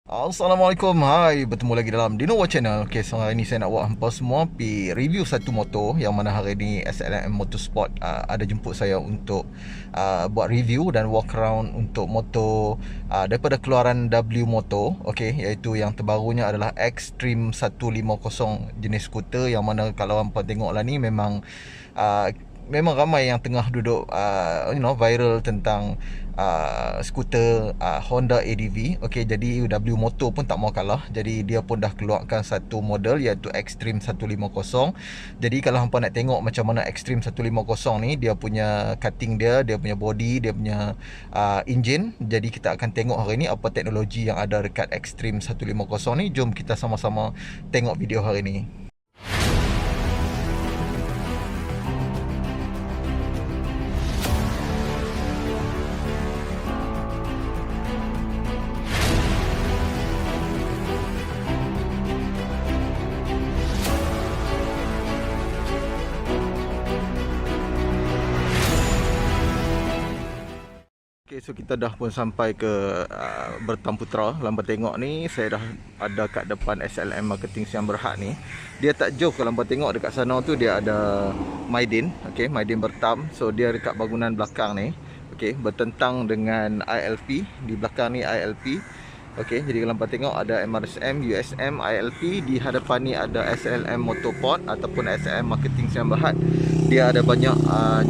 Assalamualaikum, hai, bertemu lagi dalam Dino Watch Channel. Okay, so hari ni saya nak buat hampa semua pergi review satu motor. Yang mana hari ni SLM Motorsport ada jemput saya untuk buat review dan walk around untuk motor daripada keluaran W Motor. Okay, iaitu yang terbarunya adalah Xtreme 150 jenis skuter. Yang mana kalau hampa tengok lah ni memang ramai yang tengah duduk viral tentang skuter Honda ADV. Okey, jadi W Motor pun tak mau kalah. Jadi dia pun dah keluarkan satu model iaitu Xtreme 150. Jadi kalau hangpa nak tengok macam mana Xtreme 150 ni, dia punya cutting dia punya body, dia punya engine. Jadi kita akan tengok hari ni apa teknologi yang ada dekat Xtreme 150 ni. Jom kita sama-sama tengok video hari ni. Okay, so kita dah pun sampai ke Bertamputra. Lambat tengok ni, saya dah ada kat depan SLM Marketing Siam Berhad ni. Dia tak jauh, kalau lambat tengok dekat sana tu dia ada Maidin. Okay, Maidin Bertam. So dia dekat bangunan belakang ni. Okay, bertentang dengan ILP. Di belakang ni ILP. Okey, jadi kalau lambat tengok ada MRSM, USM, ILP. Di hadapan ni ada SLM Motorport ataupun SLM Marketing Siam Berhad. Dia ada banyak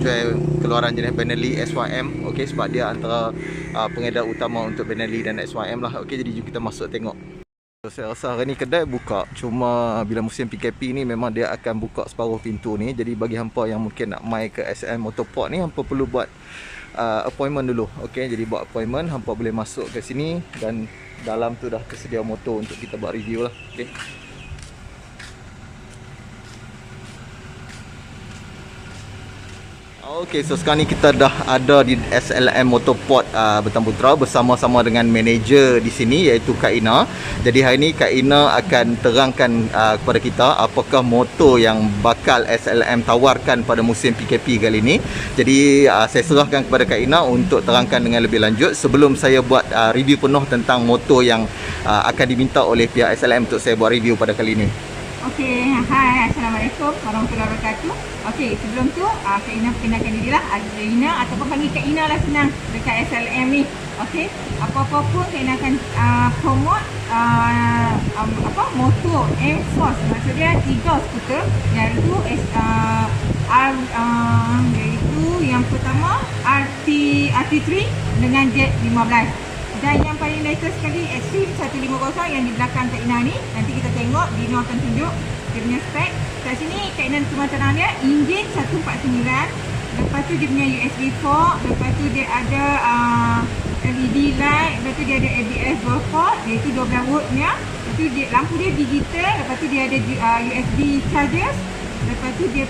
jual keluaran jenis Benelli, SYM. Okey, sebab dia antara pengedar utama untuk Benelli dan SYM lah. Okey, jadi jom kita masuk tengok. Saya rasa hari ni kedai buka. Cuma bila musim PKP ni memang dia akan buka separuh pintu ni. Jadi bagi hampa yang mungkin nak mai ke SLM Motorport ni, hampa perlu buat appointment dulu. Okey, jadi buat appointment, hampa boleh masuk ke sini dan dalam tu dah tersedia motor untuk kita buat review lah. Okey. Okey, so sekarang ni kita dah ada di SLM Motorport Bertamputra bersama-sama dengan manager di sini iaitu Kak Ina. Jadi hari ni Kak Ina akan terangkan kepada kita apakah motor yang bakal SLM tawarkan pada musim PKP kali ini. Jadi saya serahkan kepada Kak Ina untuk terangkan dengan lebih lanjut sebelum saya buat review penuh tentang motor yang akan diminta oleh pihak SLM untuk saya buat review pada kali ini. Okey, hai, Assalamualaikum warahmatullahi wabarakatuh. Okey, sebelum tu Kak Ina perkenalkan diri lah. Kak Ina ataupun panggil Kak Ina lah, senang dekat SLM ni. Okey, apa-apa pun Kak Ina akan promote motor M-Force. Maksudnya 3 skuter, iaitu iaitu yang pertama RT3 dengan Jet 15. Dan yang paling latest sekali Xtreme 150 yang di belakang Kak Ina ni. Nanti kita tengok, Dino akan tunjuk dia punya spek. Kat sini Kak Ina cuma terang dia, enjin 149. Lepas tu dia punya USB port. Lepas tu dia ada LED light. Lepas tu dia ada ABS dual port, iaitu 12 volt punya. Lepas tu lampu dia digital. Lepas tu dia ada USB chargers. Lepas tu dia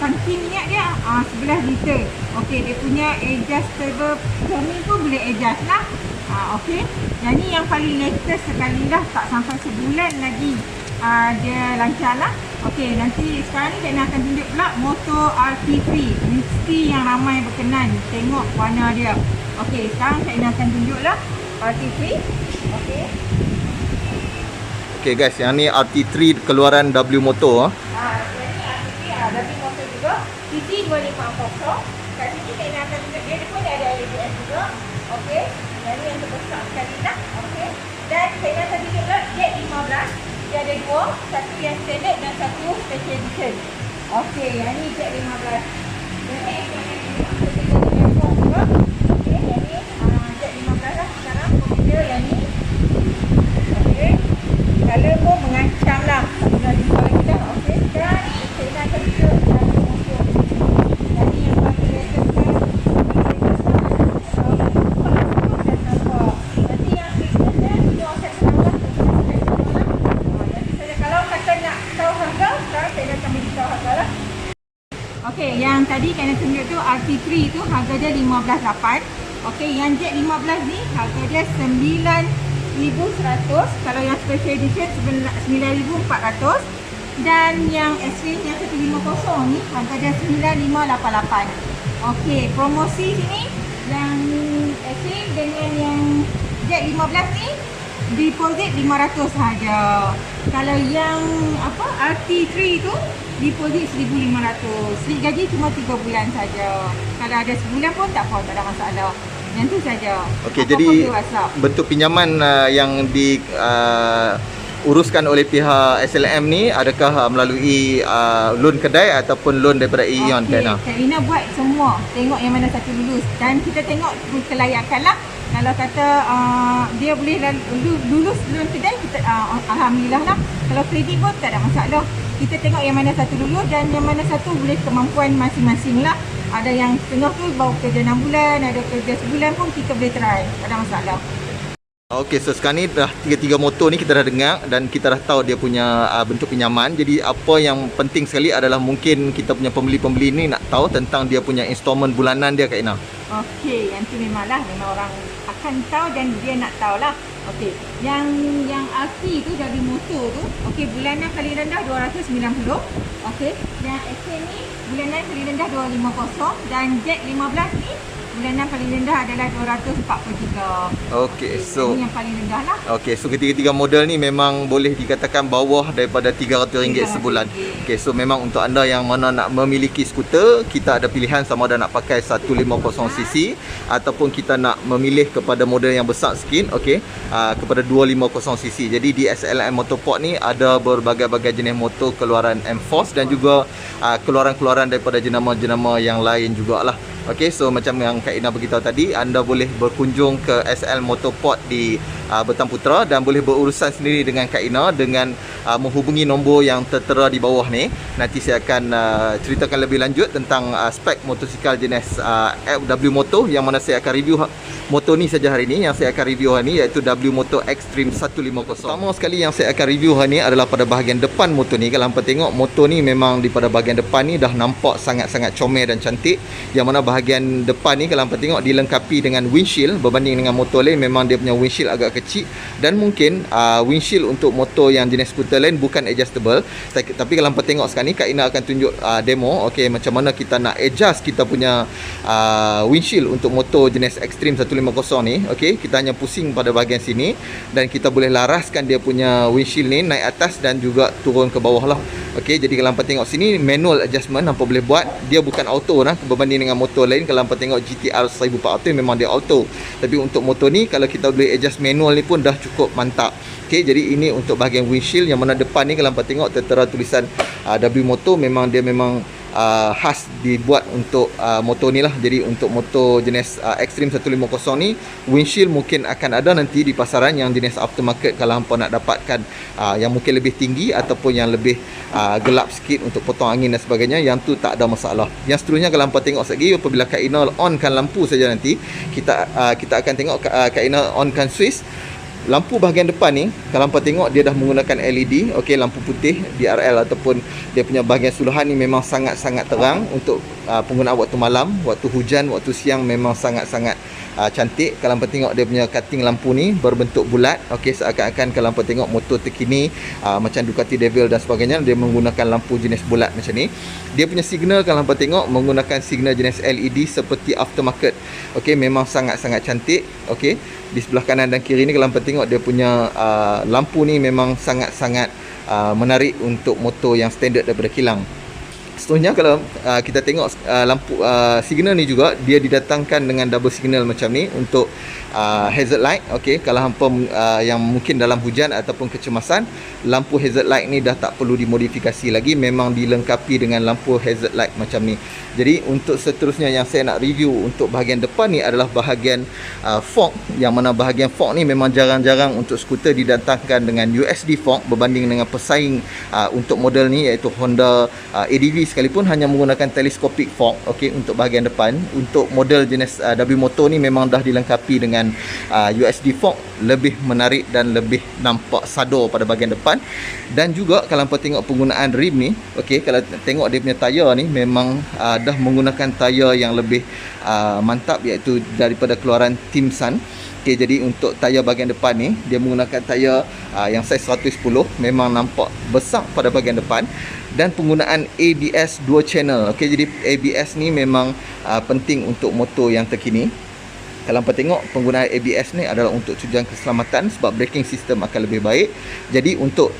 tangki minyak dia 11 liter. Okey, dia punya adjustable cermin pun boleh adjust lah. Okey, yang ni yang paling latest sekali dah, tak sampai sebulan lagi dia lancar lah. Okey, nanti sekarang ni Kak akan tunjuk pula motor RT3. Mesti yang ramai berkenan tengok warna dia. Okey, sekarang Kak akan tunjuk lah RT3. Okey. Okey guys, yang ni RT3 keluaran W Motor. Yang ni RT3 W Motor juga. TC 2540. Kat sini Kak akan tunjuk dia pun ada ABS juga. Okey. Yang ni yang terbesar sekali lah. Okey. Dan saya akan tunjuk pula Jet 15. Dia ada dua. Satu yang standard dan satu special edition. Okey. Yang ni Jet 15. Yang ni juga. Okey. Yang ni Jet 15 lah sekarang. Dia yang ni. Okey. Color pun mengancam lah. Tak pernah jumpa lagi dah. Okey. Dan saya akan tunjuk motor. Yang ni yang paling latest kan. Okey, yang tadi kena tunjuk tu RT3 tu harga dia 15,800. Okey, yang Jet 15 ni harga dia 9,100. Kalau yang special edition 9,400. Dan yang Xtreme yang 150 ni harga dia 9,588. Okey, promosi sini yang Xtreme dengan yang Jet 15 ni deposit 500 saja. Kalau yang RT3 tu deposit 1,500. Slip gaji cuma 3 bulan saja. Kalau ada sebulan pun tak apa, tak ada masalah. Yang tu saja. Okey, Apa-apa jadi boleh WhatsApp. bentuk pinjaman yang di uruskan oleh pihak SLM ni adakah melalui loan kedai ataupun loan daripada AEON, Kak Ina? Kak Ina buat semua. Tengok yang mana satu lulus. Dan kita tengok kelayakan lah. Kalau kata dia boleh lulus loan kedai, kita alhamdulillah lah. Kalau kredit pun tak ada masalah. Kita tengok yang mana satu lulus dan yang mana satu boleh kemampuan masing-masing lah. Ada yang setengah tu baru kerja 6 bulan, ada kerja sebulan pun kita boleh try. Tak ada masalah. Okey, so sekarang ni dah tiga motor ni kita dah dengar dan kita dah tahu dia punya bentuk pinjaman. Jadi apa yang penting sekali adalah mungkin kita punya pembeli-pembeli ni nak tahu tentang dia punya installment bulanan dia, Kak Ina. Okey, yang tu memang orang akan tahu dan dia nak tahulah. Okey, yang RT tu dari motor tu, okey, bulanan paling rendah 290. Okey, yang XM ni bulanan paling rendah 250 dan Jack 15 ni bulanan paling rendah adalah 243. Okey, so ini yang paling rendah lah. okey, so ketiga-tiga model ni memang boleh dikatakan bawah daripada RM300 sebulan. Okey, so memang untuk anda yang mana nak memiliki skuter, kita ada pilihan sama ada nak pakai 150cc ataupun kita nak memilih kepada model yang besar sikit, okey, kepada 250cc. Jadi di SLM Motorport ni ada berbagai-bagai jenis motor keluaran M-Force dan juga keluaran-keluaran daripada jenama-jenama yang lain jugalah. Okey, so macam yang Kak Ina beritahu tadi, anda boleh berkunjung ke SL Motorport di Bertamputra dan boleh berurusan sendiri dengan Kak Ina dengan menghubungi nombor yang tertera di bawah ni. Nanti saya akan ceritakan lebih lanjut tentang spek motosikal jenis W Moto yang mana saya akan review motor ni saja hari ni. Yang saya akan review hari ni iaitu W Moto Extreme 150. Pertama sekali yang saya akan review hari ni adalah pada bahagian depan motor ni. Kalau hampa tengok motor ni memang di pada bahagian depan ni dah nampak sangat-sangat comel dan cantik. Yang mana bahagian depan ni kalau hampa tengok dilengkapi dengan windshield. Berbanding dengan motor lain memang dia punya windshield agak kecil dan mungkin windshield untuk motor yang jenis skuter lain bukan adjustable. Tapi kalau hampa tengok sekarang ni, Kak Ina akan tunjuk demo okey macam mana kita nak adjust kita punya windshield untuk motor jenis Extreme 150 ni. Okey, kita hanya pusing pada bahagian sini dan kita boleh laraskan dia punya windshield ni naik atas dan juga turun ke bawah lah. Okey, jadi kalau hampa tengok sini manual adjustment hampa boleh buat. Dia bukan auto lah berbanding dengan motor lain. Kalau hampa tengok GTR 1400 memang dia auto. Tapi untuk motor ni kalau kita boleh adjust manual ni pun dah cukup mantap. Okey, jadi ini untuk bahagian windshield yang mana depan ni kalau hampa tengok tertera tulisan W Moto. Memang dia memang khas dibuat untuk motor ni lah. Jadi untuk motor jenis Extreme 150 ni windshield mungkin akan ada nanti di pasaran yang jenis aftermarket kalau hampa nak dapatkan yang mungkin lebih tinggi ataupun yang lebih gelap sikit untuk potong angin dan sebagainya. Yang tu tak ada masalah. Yang seterusnya kalau hampa tengok lagi apabila Kak Ina onkan lampu saja nanti kita akan tengok Kak Ina onkan switch. Lampu bahagian depan ni kalau hampa tengok dia dah menggunakan LED, okey, lampu putih DRL ataupun dia punya bahagian suluhan ni memang sangat-sangat terang untuk penggunaan waktu malam, waktu hujan, waktu siang memang sangat-sangat cantik. Kalau hampa tengok dia punya cutting lampu ni berbentuk bulat, okey, seakan-akan kalau hampa tengok motor terkini macam Ducati Devil dan sebagainya dia menggunakan lampu jenis bulat macam ni. Dia punya signal kalau hampa tengok menggunakan signal jenis LED seperti aftermarket. Okey, memang sangat-sangat cantik. Okey, di sebelah kanan dan kiri ni kalau hampa tengok dia punya lampu ni memang sangat-sangat menarik untuk motor yang standard daripada kilang. Seterusnya kalau kita tengok lampu signal ni juga dia didatangkan dengan double signal macam ni untuk hazard light. Okey, kalau hampa yang mungkin dalam hujan ataupun kecemasan, lampu hazard light ni dah tak perlu dimodifikasi lagi, memang dilengkapi dengan lampu hazard light macam ni. Jadi untuk seterusnya yang saya nak review untuk bahagian depan ni adalah bahagian fork, yang mana bahagian fork ni memang jarang-jarang untuk skuter didatangkan dengan USD fork berbanding dengan pesaing untuk model ni iaitu Honda ADV sekalipun hanya menggunakan telescopic fork. Okey, untuk bahagian depan untuk model jenis W Moto ni memang dah dilengkapi dengan USD fork, lebih menarik dan lebih nampak sado pada bahagian depan. Dan juga kalau hampa tengok penggunaan rim ni, okey, kalau tengok dia punya tayar ni memang dah menggunakan tayar yang lebih mantap iaitu daripada keluaran Timsan. Okey, jadi untuk tayar bahagian depan ni dia menggunakan tayar yang saiz 110, memang nampak besar pada bahagian depan. Dan penggunaan ABS 2 channel. Okey, jadi ABS ni memang penting untuk motor yang terkini. Kalau hampa tengok penggunaan ABS ni adalah untuk tujuan keselamatan sebab braking system akan lebih baik. Jadi untuk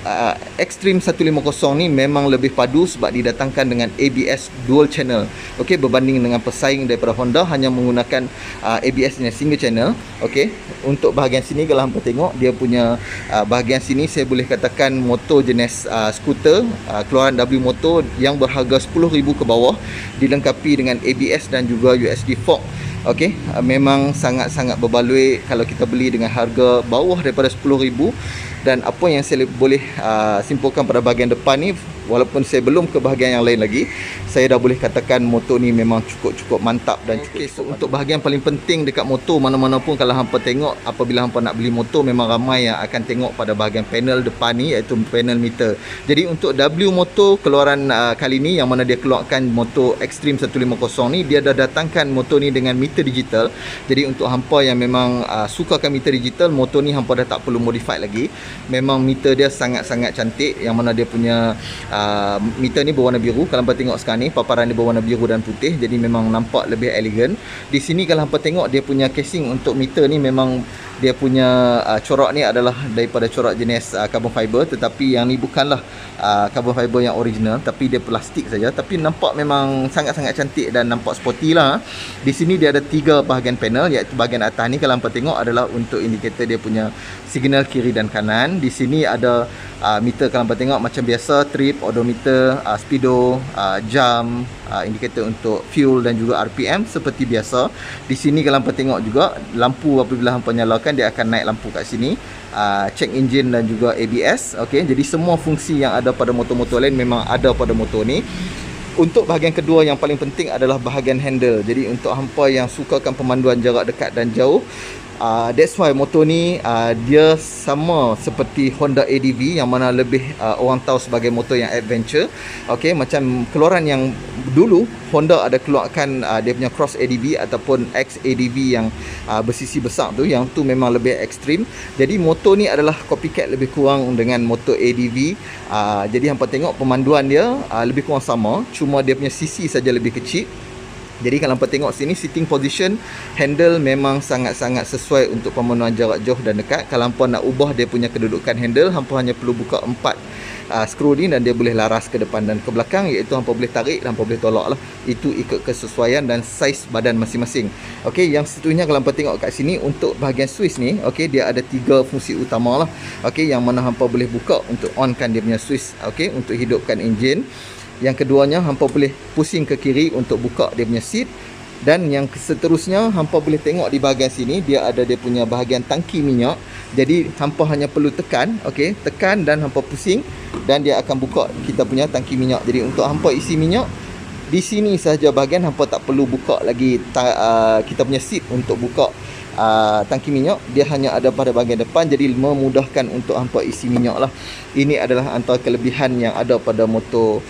Extreme 150 ni memang lebih padu sebab didatangkan dengan ABS dual channel. Okey, berbanding dengan pesaing daripada Honda hanya menggunakan ABS nya single channel. Okey, untuk bahagian sini kalau hampa tengok dia punya bahagian sini saya boleh katakan motor jenis skuter keluaran W Motor yang berharga 10,000 ke bawah, dilengkapi dengan ABS dan juga USD fork. Okey, memang sangat-sangat berbaloi kalau kita beli dengan harga bawah daripada 10,000. Dan apa yang saya boleh simpulkan pada bahagian depan ni, walaupun saya belum ke bahagian yang lain lagi, saya dah boleh katakan motor ni memang cukup mantap dan cukup. So untuk bahagian paling penting dekat motor mana-mana pun, kalau hampa tengok apabila hampa nak beli motor, memang ramai yang akan tengok pada bahagian panel depan ni, iaitu panel meter. Jadi untuk W Motor keluaran kali ni, yang mana dia keluarkan motor Extreme 150 ni, dia dah datangkan motor ni dengan meter digital. Jadi untuk hampa yang memang sukakan meter digital, motor ni hampa dah tak perlu modify lagi. Memang meter dia sangat-sangat cantik, yang mana dia punya meter ni berwarna biru. Kalau hampa tengok sekarang ni, paparan dia berwarna biru dan putih, jadi memang nampak lebih elegan. Di sini kalau hampa tengok dia punya casing untuk meter ni, memang dia punya corak ni adalah daripada corak jenis carbon fiber, tetapi yang ni bukanlah carbon fiber yang original, tapi dia plastik saja. Tapi nampak memang sangat-sangat cantik dan nampak sporty lah. Di sini dia ada 3 bahagian panel, iaitu bahagian atas ni kalau hampa tengok adalah untuk indikator dia punya signal kiri dan kanan. Di sini ada meter kalau hampa tengok macam biasa, trip, odometer, speedo, jam, indikator untuk fuel dan juga RPM seperti biasa. Di sini kalau hampa tengok juga lampu, apabila hampa nyalakan dia akan naik lampu kat sini, check engine dan juga ABS. Okey, jadi semua fungsi yang ada pada motor-motor lain memang ada pada motor ni. Untuk bahagian kedua yang paling penting adalah bahagian handle. Jadi untuk hampa yang sukakan pemanduan jarak dekat dan jauh, that's why motor ni dia sama seperti Honda ADV, yang mana lebih orang tahu sebagai motor yang adventure. Okey, macam keluaran yang dulu Honda ada keluarkan dia punya Cross ADV ataupun X ADV yang bersisi besar tu, yang tu memang lebih ekstrim. Jadi motor ni adalah copycat lebih kurang dengan motor ADV. Jadi hampa tengok pemanduan dia lebih kurang sama, cuma dia punya sisi saja lebih kecil. Jadi kalau hampa tengok sini, sitting position handle memang sangat-sangat sesuai untuk pemenuhan jarak jauh dan dekat. Kalau hampa nak ubah dia punya kedudukan handle, hampa hanya perlu buka 4 skru ni dan dia boleh laras ke depan dan ke belakang, iaitu hampa boleh tarik dan hampa boleh tolak lah. Itu ikut kesesuaian dan saiz badan masing-masing. Okey, yang seterusnya kalau hampa tengok kat sini, untuk bahagian switch ni, okey, dia ada 3 fungsi utama lah. Okey, yang mana hampa boleh buka untuk onkan dia punya switch, okey, untuk hidupkan enjin. Yang keduanya, hampa boleh pusing ke kiri untuk buka dia punya seat. Dan yang seterusnya, hampa boleh tengok di bahagian sini, dia ada dia punya bahagian tangki minyak. Jadi hampa hanya perlu tekan, okey, tekan dan hampa pusing, dan dia akan buka kita punya tangki minyak. Jadi untuk hampa isi minyak, di sini sahaja bahagian, hampa tak perlu buka lagi kita punya seat untuk buka tangki minyak. Dia hanya ada pada bahagian depan, jadi memudahkan untuk hampa isi minyak lah. Ini adalah antara kelebihan yang ada pada motor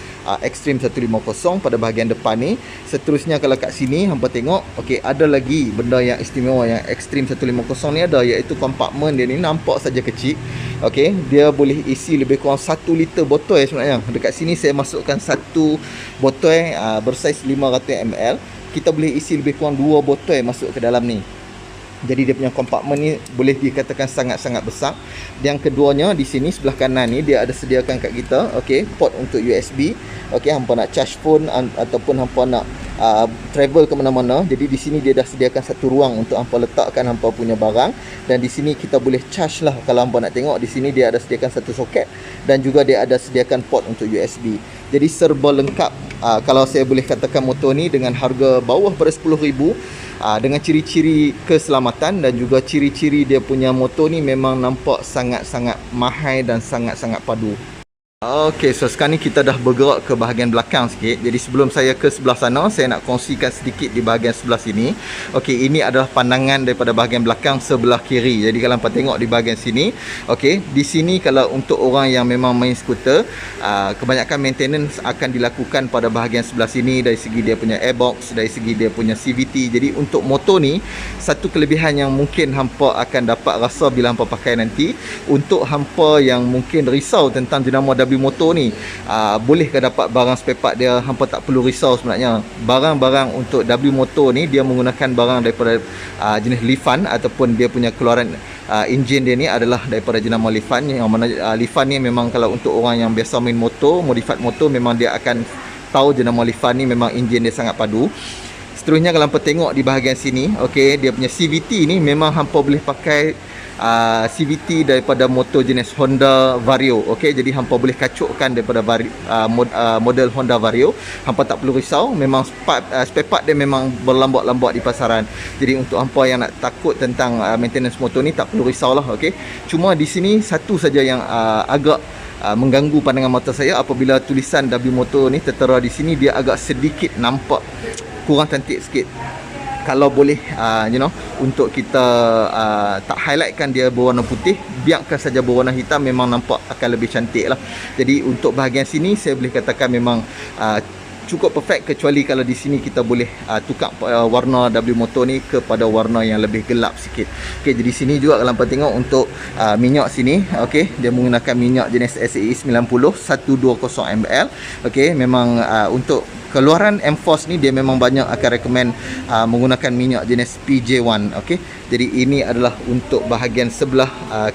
Extreme 150 pada bahagian depan ni. Seterusnya kalau kat sini hampa tengok, okey, ada lagi benda yang istimewa yang Extreme 150 ni ada, iaitu kompartmen dia ni nampak saja kecil. Okey, dia boleh isi lebih kurang 1 liter botol sebenarnya. Dekat sini saya masukkan 1 botol bersaiz 500 ml. Kita boleh isi lebih kurang 2 botol masuk ke dalam ni. Jadi dia punya kompartmen ni boleh dikatakan sangat-sangat besar. Yang keduanya di sini sebelah kanan ni dia ada sediakan kat kita, okey, port untuk USB. Okey, hampa nak charge phone ataupun hampa nak travel ke mana-mana. Jadi di sini dia dah sediakan satu ruang untuk hampa letakkan hampa punya barang, dan di sini kita boleh charge lah. Kalau hampa nak tengok, di sini dia ada sediakan satu soket dan juga dia ada sediakan port untuk USB. Jadi serba lengkap. Kalau saya boleh katakan motor ni dengan harga bawah pada 10,000, dengan ciri-ciri keselamatan dan juga ciri-ciri dia punya motor ni memang nampak sangat-sangat mahal dan sangat-sangat padu. Okey, so sekarang ni kita dah bergerak ke bahagian belakang sikit. Jadi sebelum saya ke sebelah sana, saya nak kongsikan sedikit di bahagian sebelah sini. Okey, ini adalah pandangan daripada bahagian belakang sebelah kiri. Jadi kalau hampa tengok di bahagian sini, okey, di sini kalau untuk orang yang memang main skuter, kebanyakan maintenance akan dilakukan pada bahagian sebelah sini, dari segi dia punya airbox, dari segi dia punya CVT. Jadi untuk motor ni, satu kelebihan yang mungkin hampa akan dapat rasa bila hampa pakai nanti, untuk hampa yang mungkin risau tentang jenama W motor ni, bolehkah dapat barang spare part dia, hampa tak perlu risau sebenarnya. Barang-barang untuk W motor ni dia menggunakan barang daripada jenis Lifan, ataupun dia punya keluaran enjin dia ni adalah daripada jenama Lifan. Yang mana Lifan ni memang kalau untuk orang yang biasa main motor, modified motor, memang dia akan tahu jenama Lifan ni memang enjin dia sangat padu. Seterusnya kalau hampa tengok di bahagian sini, okey, dia punya CVT ni memang hampa boleh pakai CVT daripada motor jenis Honda Vario. Okey, jadi hampa boleh kacukkan daripada model Honda Vario. Hampa tak perlu risau, memang spare part dia memang berlambat-lambat di pasaran. Jadi untuk hampa yang nak takut tentang maintenance motor ni, tak perlu risaulah. Okey, cuma di sini satu saja yang agak mengganggu pandangan mata saya apabila tulisan W motor ni tertera di sini, dia agak sedikit nampak kurang cantik sikit. Kalau boleh untuk kita tak highlightkan dia berwarna putih, biarkan saja berwarna hitam, memang nampak akan lebih cantik lah. Jadi untuk bahagian sini saya boleh katakan memang cukup perfect, kecuali kalau di sini kita boleh tukar warna W motor ni kepada warna yang lebih gelap sikit. Okey, jadi sini juga kalau hampa tengok untuk minyak sini, okey, dia menggunakan minyak jenis SAE 90 120 ml. Okey, memang untuk keluaran M-Force ni dia memang banyak akan recommend menggunakan minyak jenis PJ1. Okey, jadi ini adalah untuk bahagian sebelah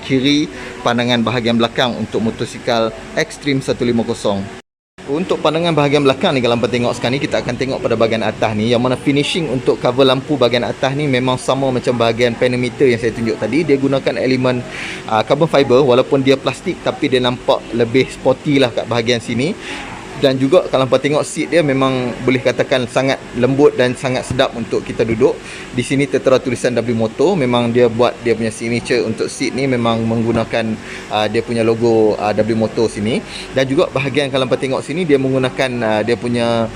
kiri pandangan bahagian belakang untuk motosikal Xtreme 150. Untuk pandangan bahagian belakang ni, kalau hampa tengok sekarang ni, kita akan tengok pada bahagian atas ni, yang mana finishing untuk cover lampu bahagian atas ni memang sama macam bahagian panometer yang saya tunjuk tadi. Dia gunakan elemen carbon fiber, walaupun dia plastik tapi dia nampak lebih sporty lah kat bahagian sini. Dan juga kalau hampa tengok seat dia memang boleh katakan sangat lembut dan sangat sedap untuk kita duduk. Di sini tertera tulisan W motor, memang dia buat dia punya signature untuk seat ni memang menggunakan dia punya logo W motor sini. Dan juga bahagian kalau hampa tengok sini, dia menggunakan dia punya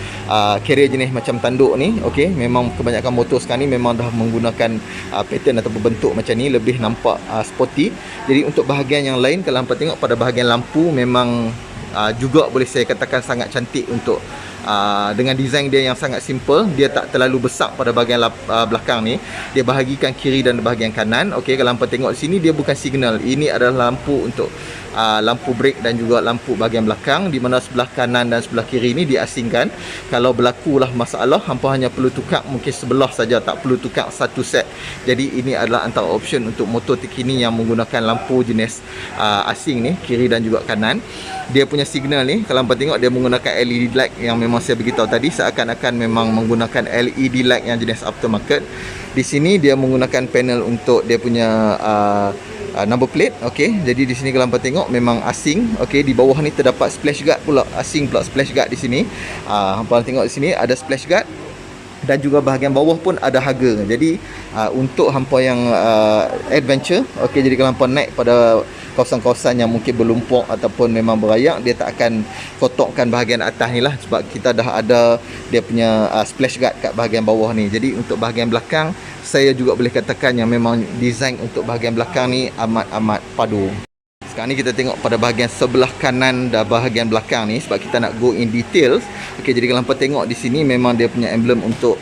carrier jenis macam tanduk ni. Okey, memang kebanyakan motor sekarang ni memang dah menggunakan pattern atau bentuk macam ni, lebih nampak sporty. Jadi untuk bahagian yang lain, kalau hampa tengok pada bahagian lampu, memang juga boleh saya katakan sangat cantik untuk dengan design dia yang sangat simple. Dia tak terlalu besar pada bahagian belakang ni. Dia bahagikan kiri dan bahagian kanan. Okey, kalau hampa tengok sini, dia bukan signal. Ini adalah lampu untuk lampu brake dan juga lampu bahagian belakang, di mana sebelah kanan dan sebelah kiri ni diasingkan. Kalau berlakulah masalah, hampa hanya perlu tukar mungkin sebelah saja, tak perlu tukar satu set. Jadi ini adalah antara option untuk motor terkini yang menggunakan lampu jenis asing ni, kiri dan juga kanan. Dia punya signal ni, kalau hampa tengok, dia menggunakan LED light yang memang saya beritahu tadi, seakan-akan memang menggunakan LED light yang jenis aftermarket. Di sini dia menggunakan panel untuk dia punya number plate. Okey, jadi di sini kalau hampa tengok memang asing. Okey, di bawah ni terdapat splash guard pula, asing pula splash guard di sini. Hampa tengok di sini ada splash guard, dan juga bahagian bawah pun ada haga. Jadi untuk hampa yang adventure, okey, jadi kalau hampa naik pada kawasan-kawasan yang mungkin berlumpur ataupun memang berayak, dia tak akan kotorkan bahagian atas ni lah, sebab kita dah ada dia punya splash guard kat bahagian bawah ni. Jadi untuk bahagian belakang, saya juga boleh katakan yang memang design untuk bahagian belakang ni amat-amat padu. Sekarang ni kita tengok pada bahagian sebelah kanan dan bahagian belakang ni, sebab kita nak go in details. Okey, jadi kalau hampa tengok di sini, memang dia punya emblem untuk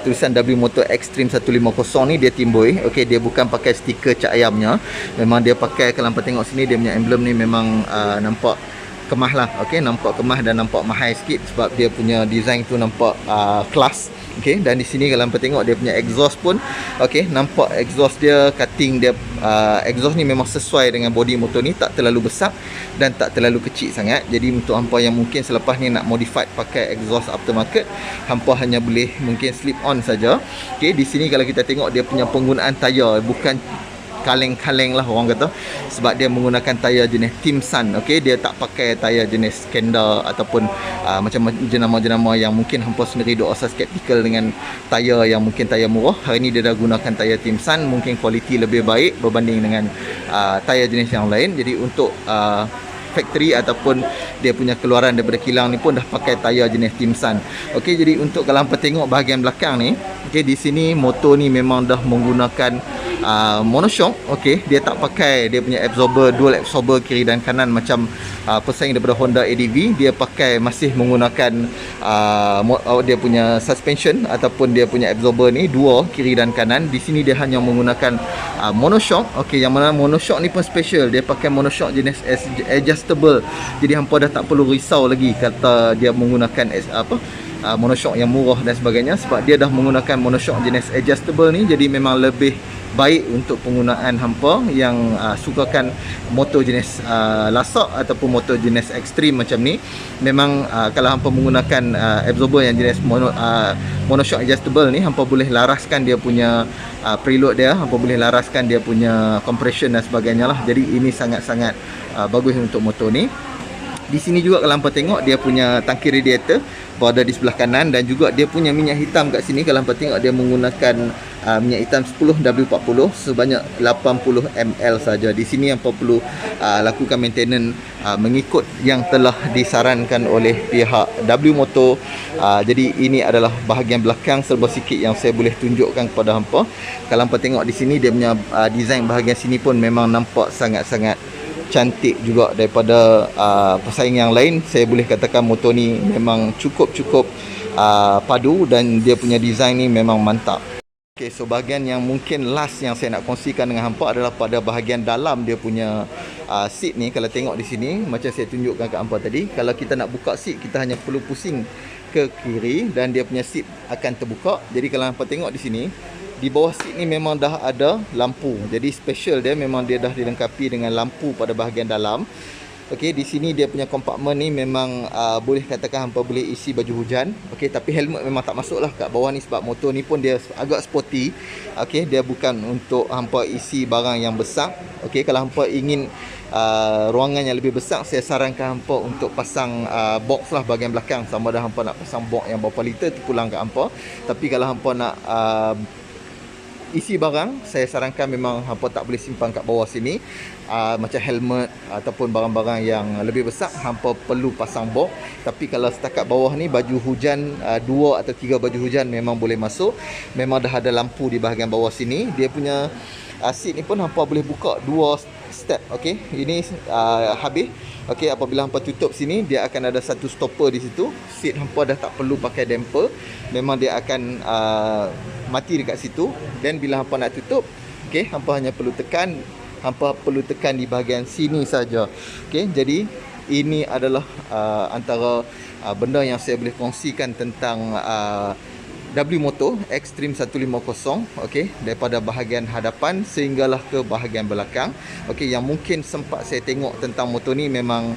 tulisan W motor Xtreme 150 ni dia timbul. Okey, dia bukan pakai stiker cat ayamnya. Memang dia pakai, kalau hampa tengok sini, dia punya emblem ni memang nampak kemah lah. Okey, nampak kemah dan nampak mahal sikit, sebab dia punya design tu nampak kelas. Okey, dan di sini kalau hampa tengok dia punya exhaust pun, okey, nampak exhaust dia, cutting dia, exhaust ni memang sesuai dengan body motor ni, tak terlalu besar dan tak terlalu kecil sangat. Jadi untuk hampa yang mungkin selepas ni nak modified pakai exhaust aftermarket, hampa hanya boleh mungkin slip on saja. Okey, di sini kalau kita tengok dia punya penggunaan tayar, bukan kaleng-kaleng lah orang kata, sebab dia menggunakan tayar jenis Timsan. Okey, dia tak pakai tayar jenis Kenda ataupun macam jenama-jenama yang mungkin hampa sendiri duk rasa skeptikal dengan tayar yang mungkin tayar murah. Hari ni dia dah gunakan tayar Timsan, mungkin kualiti lebih baik berbanding dengan tayar jenis yang lain. Jadi untuk factory ataupun dia punya keluaran daripada kilang ni pun dah pakai tayar jenis Timsan. Okey, jadi untuk kalau hampa tengok bahagian belakang ni, okey, di sini motor ni memang dah menggunakan monoshock. Okey, dia tak pakai dia punya absorber, dual absorber kiri dan kanan macam pesaing daripada Honda ADV. Dia pakai masih menggunakan dia punya suspension ataupun dia punya absorber ni dua kiri dan kanan. Di sini dia hanya menggunakan monoshock. Okey, yang mana monoshock ni pun special. Dia pakai monoshock jenis adjustable. Jadi hampa dah tak perlu risau lagi kata dia menggunakan monoshock yang murah dan sebagainya, sebab dia dah menggunakan monoshock jenis adjustable ni. Jadi memang lebih baik untuk penggunaan hampa yang sukakan motor jenis lasak ataupun motor jenis ekstrim macam ni. Memang kalau hampa menggunakan absorber yang jenis monoshock adjustable ni, hampa boleh laraskan dia punya preload dia, hampa boleh laraskan dia punya compression dan sebagainya lah. Jadi ini sangat-sangat bagus untuk motor ni. Di sini juga kalau hampa tengok dia punya tangki radiator berada di sebelah kanan, dan juga dia punya minyak hitam kat sini. Kalau hampa tengok dia menggunakan minyak hitam 10W40 sebanyak 80 ml saja. Di sini hampa perlu lakukan maintenance mengikut yang telah disarankan oleh pihak W Motor. Jadi ini adalah bahagian belakang serba sikit yang saya boleh tunjukkan kepada hampa. Kalau hampa tengok di sini dia punya design bahagian sini pun memang nampak sangat-sangat cantik juga daripada pesaing yang lain. Saya boleh katakan motor ni memang cukup padu, dan dia punya design ni memang mantap. Okay, so bahagian yang mungkin last yang saya nak kongsikan dengan hampa adalah pada bahagian dalam dia punya seat ni. Kalau tengok di sini macam saya tunjukkan kat hampa tadi, kalau kita nak buka seat kita hanya perlu pusing ke kiri dan dia punya seat akan terbuka. Jadi kalau hampa tengok di sini, di bawah seat ni memang dah ada lampu. Jadi special dia memang dia dah dilengkapi dengan lampu pada bahagian dalam. Okey, di sini dia punya kompartmen ni memang boleh katakan hampa boleh isi baju hujan. Okey, tapi helmet memang tak masuk lah kat bawah ni sebab motor ni pun dia agak sporty. Okey, dia bukan untuk hampa isi barang yang besar. Okey, kalau hampa ingin ruangan yang lebih besar, saya sarankan hampa untuk pasang box lah bahagian belakang. Sama ada hampa nak pasang box yang berapa liter tu pulang kat hampa. Tapi kalau hampa nak isi barang, saya sarankan memang hampa tak boleh simpan kat bawah sini. Macam helmet ataupun barang-barang yang lebih besar, hampa perlu pasang box. Tapi kalau setakat bawah ni, baju hujan 2 atau 3 baju hujan memang boleh masuk. Memang dah ada lampu di bahagian bawah sini. Dia punya seat ni pun hampa boleh buka 2 step. Okey, ini habis. Okey, apabila hampa tutup sini, dia akan ada satu stopper di situ. Seat hampa dah tak perlu pakai damper. Memang dia akan mati dekat situ. Dan bila hampa nak tutup, okey, hampa hanya perlu tekan. Hampa perlu tekan di bahagian sini saja. Okey, jadi ini adalah antara benda yang saya boleh kongsikan tentang W Motor Extreme 150. Okey, daripada bahagian hadapan sehinggalah ke bahagian belakang. Okey, yang mungkin sempat saya tengok tentang motor ni memang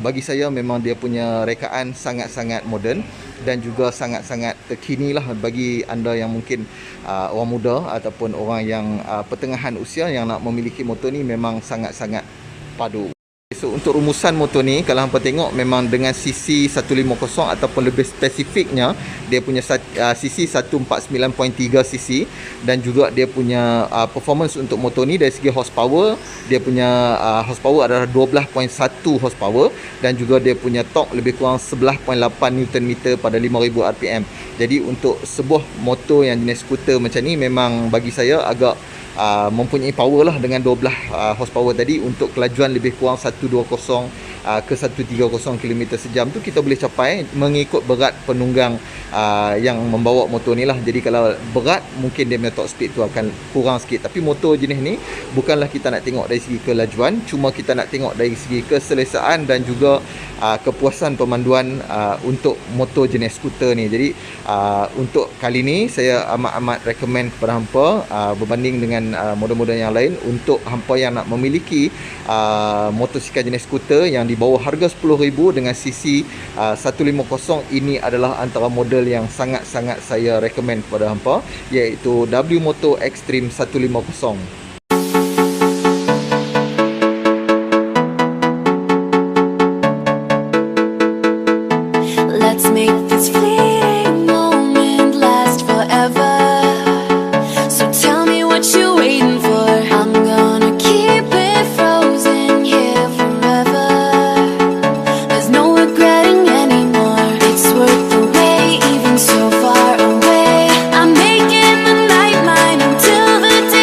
bagi saya memang dia punya rekaan sangat-sangat moden dan juga sangat-sangat terkini lah bagi anda yang mungkin orang muda ataupun orang yang pertengahan usia yang nak memiliki motor ni. Memang sangat-sangat padu. So untuk rumusan motor ni, kalau hampa tengok memang dengan CC 150 ataupun lebih spesifiknya dia punya CC 149.3 cc, dan juga dia punya performance untuk motor ni dari segi horsepower, dia punya horsepower adalah 12.1 horsepower, dan juga dia punya torque lebih kurang 11.8 Nm pada 5000 rpm. Jadi untuk sebuah motor yang jenis skuter macam ni, memang bagi saya agak mempunyai power lah dengan 12 horsepower tadi. Untuk kelajuan lebih kurang 120 ke 130 km sejam tu kita boleh capai mengikut berat penunggang yang membawa motor ni lah. Jadi kalau berat, mungkin dia punya top speed tu akan kurang sikit. Tapi motor jenis ni bukanlah kita nak tengok dari segi kelajuan, cuma kita nak tengok dari segi keselesaan dan juga kepuasan pemanduan untuk motor jenis skuter ni. Jadi untuk kali ni saya amat-amat recommend kepada hampa berbanding dengan model-model yang lain. Untuk hampa yang nak memiliki motosikal jenis skuter yang di bawah harga 10,000 dengan CC 150, ini adalah antara model yang sangat-sangat saya recommend kepada hampa, iaitu W Motor Extreme 150. Let's make this fleeting moment last forever. So tell me what you're waiting for. I'm gonna keep it frozen here forever. There's no regretting anymore. It's worth the wait, even so far away. I'm making the night mine until the day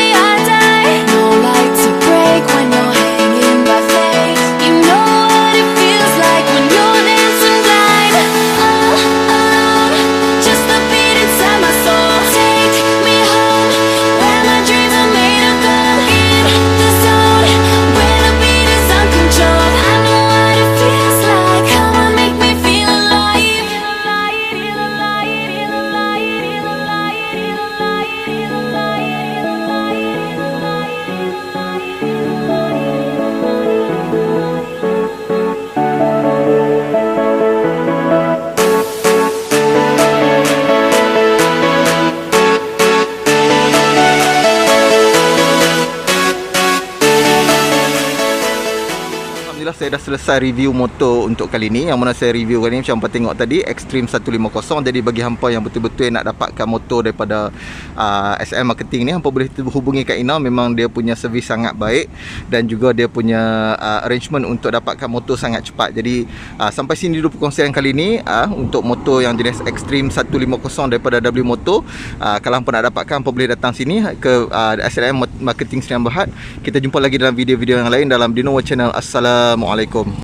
saya dah selesai review motor untuk kali ni. Yang mana saya review kali ni macam hampa tengok tadi, Extreme 150. Jadi bagi hampa yang betul-betul nak dapatkan motor daripada SLM Marketing ni, hampa boleh hubungi Kak Ina. Memang dia punya servis sangat baik dan juga dia punya arrangement untuk dapatkan motor sangat cepat. Jadi sampai sini dulu perkongsian kali ni untuk motor yang jenis Extreme 150 daripada W Motor. Kalau hampa nak dapatkan, hampa boleh datang sini ke SLM Marketing Sdn Bhd. Kita jumpa lagi dalam video-video yang lain dalam Dino World Channel. Assalamualaikum.